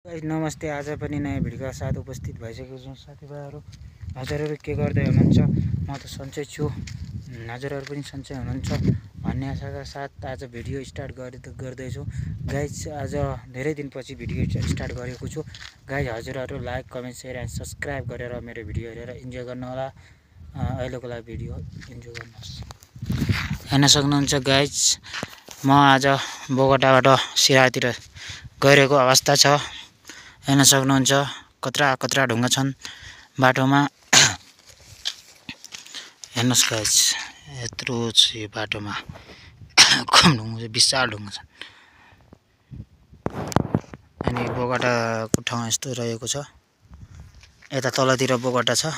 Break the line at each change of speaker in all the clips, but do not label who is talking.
नमस्ते। आज पनि नयाँ भिडियोका साथ उपस्थित भइसकेको छु साथीभाइहरू। हजुरहरू के गर्दै हुनुहुन्छ? म त सन्चै छु, हजुरहरू पनि सन्चै हुनुहुन्छ भन्ने आशाका साथ आज भिडियो स्टार्ट गर्दैछु। गाइज, आज धेरै दिनपछि भिडियो स्टार्ट गरेको छु। गाइज, हजुरहरू like, comment, share and subscribe गरेर मेरो भिडियो हेरेर इन्जोय गर्नुहोला। अहिलेको लागि भिडियो इन्जोय गर्नुहोस्। हेर्न सक्नुहुन्छ गाइज, म आज बोगटाबाट सिराहातिर गइरहेको अवस्था छ। हेर्न सक्नुहुन्छ कत्रा ढुङ्गा छन् बाटोमा। हेर्नुहोस् गाइज, यत्रो छ यो बाटोमा कम ढुङ्गा, विशाल ढुङ्गा छन्। अनि बोगटाको ठाउँ यस्तो रहेको छ। यता तलतिर बोगटा छ,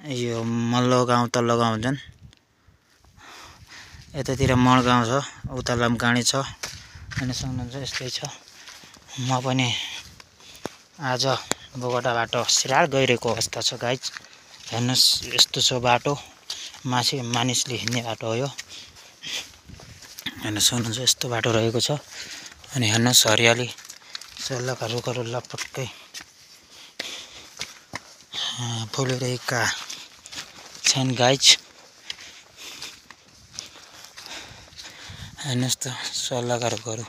यो मल्लो गाउँ तल्लो गाउँ हुन्छन्। यतातिर मड गाउँ छ, उता लामकाँडी छ। हेर्न सक्नुहुन्छ यस्तै छ। म पनि आज बोगटाबाट सिराहा गइरहेको अवस्था छ गाइज। हेर्नुहोस् यस्तो छ बाटो, मानिसले हिँड्ने बाटो हो यो। हेर्न सक्नुहुन्छ यस्तो बाटो रहेको छ। अनि हेर्नुहोस् हरियाली सल्लाका रुखहरू लपटक्कै फुलिरहेका छन् गाइज। हेर्नुहोस् त सल्लाका रुखहरू।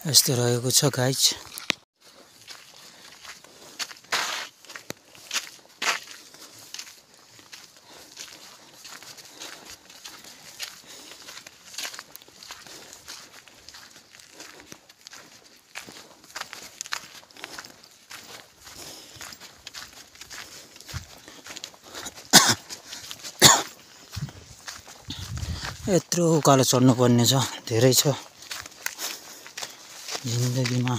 यस्तो रहेको छ गाइज। यत्रो उकालो चढ्नुपर्ने छ, धेरै छ जिन्दगीमा।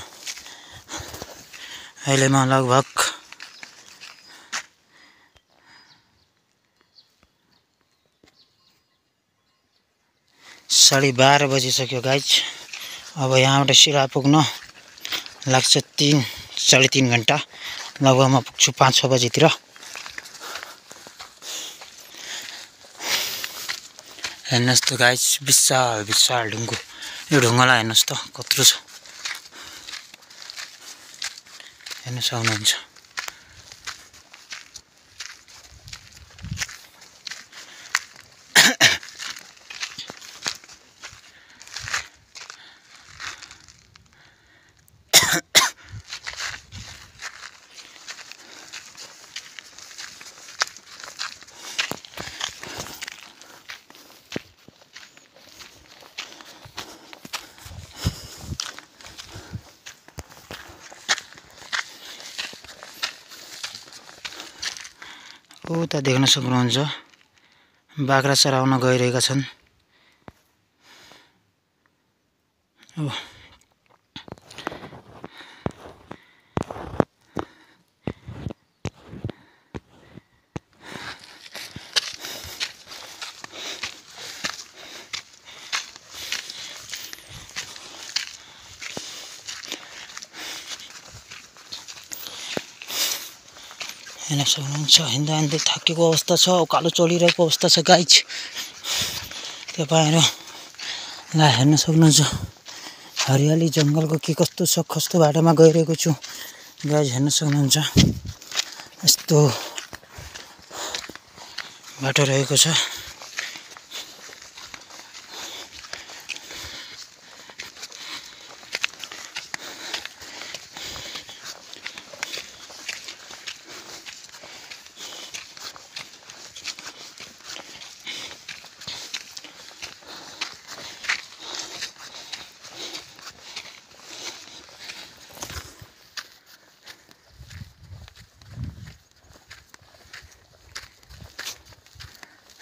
अहिले म लगभग 12:30 बजिसक्यो गाइज। अब यहाँबाट सिराहा पुग्न लाग्छ 3-3.5 घन्टा। लगभग म पुग्छु 5-6 बजीतिर। हेर्नुहोस् त गाइज, विशाल ढुङ्गो। यो ढुङ्गालाई हेर्नुहोस् त कत्रो छ, हेर्न सक्नुहुन्छ। उता देख्न सक्नुहुन्छ बाख्रा चराउन गइरहेका छन्। हेर्न सक्नुहुन्छ हिँड्दै थाकेको अवस्था छ, उकालो चलिरहेको अवस्था छ गाइज। तपाईँहरूलाई हेर्न सक्नुहुन्छ हरियाली जङ्गलको के कस्तो छ, कस्तो बाटोमा गइरहेको छु गाइज। हेर्न सक्नुहुन्छ यस्तो बाटो रहेको छ।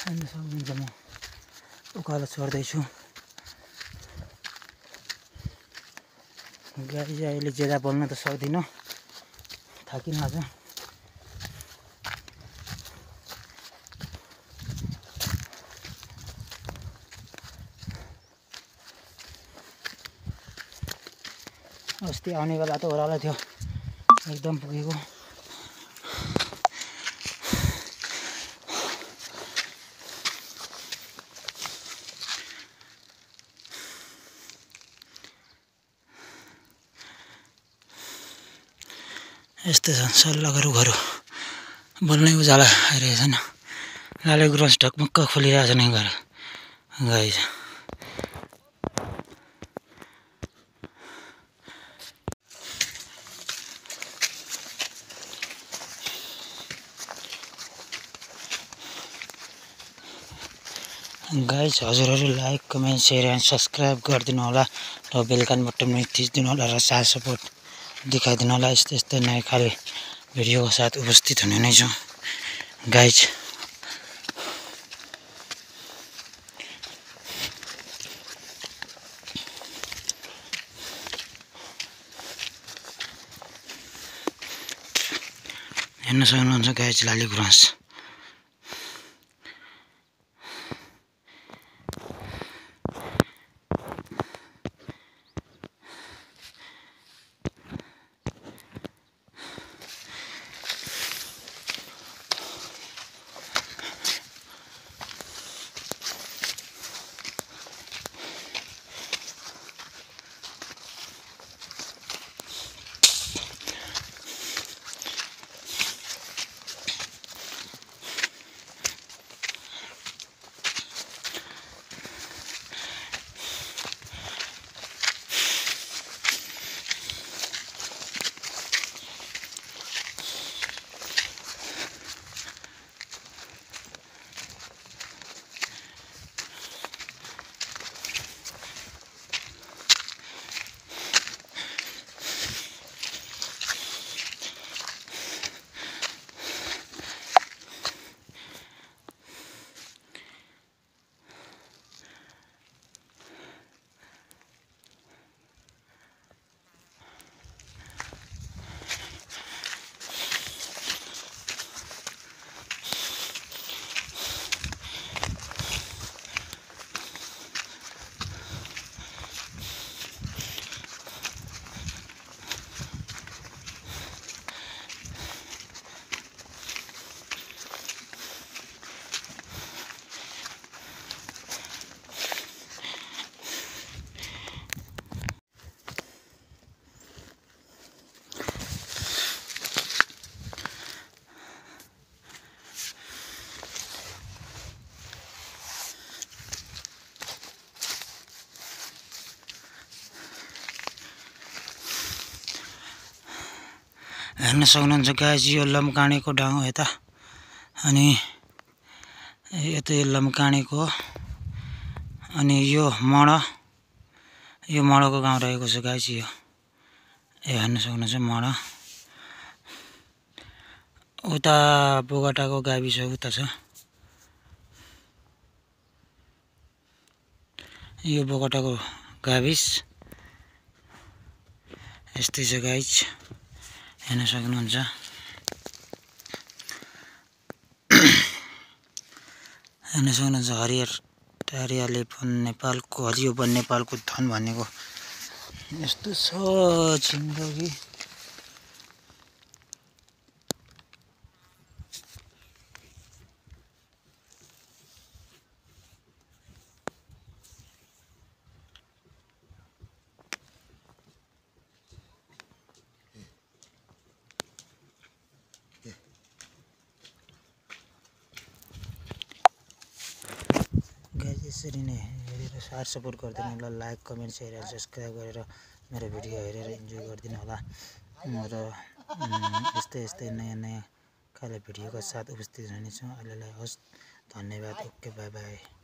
हेर्न सक्नुहुन्छ म उकालो चढ्दैछु गाडी। अहिले ज्यादा बोल्न त सक्दिनँ, थाकिन आज। अस्ति आउने बेला त ओह्रालो थियो, एकदम पुगेको। यस्तै छन् सल्लाह गरौँ बोल्नै उजाला आइरहेछन् लाले गुराँस ढकमक्क खोलिरहेछ नि घर गाई गाइस हजुरहरू like comment share and subscribe गरिदिनु होला र बेलकान बटन थिचिदिनु होला र साथ सपोर्ट देखाइदिनु होला यस्तै यस्तै नयाँ खाले भिडियोको साथ उपस्थित हुने नै छु गाइस हेर्न सक्नुहुन्छ गाइस लाली गुराँस हेर्न सक्नुहुन्छ गाइस यो लम्काणेको डाँगो यता अनि यता यो लम्काणेको अनि यो मडको गाउँ रहेको छ गाइस यो हेर्न सक्नुहुन्छ मड उता बोगटाको गाविस उता छ यो बोगटाको गाविस यस्तै छ गाइस हेर्न सक्नुहुन्छ हरियाली नेपालको हरियो वन नेपालको धन भनेको यस्तो छ जिन्दगी यसरी नै हेरेर साथ सपोर्ट गरिदिनु होला like comment share and subscribe गरेर मेरो भिडियो हेरेर इन्जोय गरिदिनु होला र यस्तै नयाँ खाले भिडियोका साथ उपस्थित रहनेछु अहिलेलाई हस् धन्यवाद ओके बाई बाई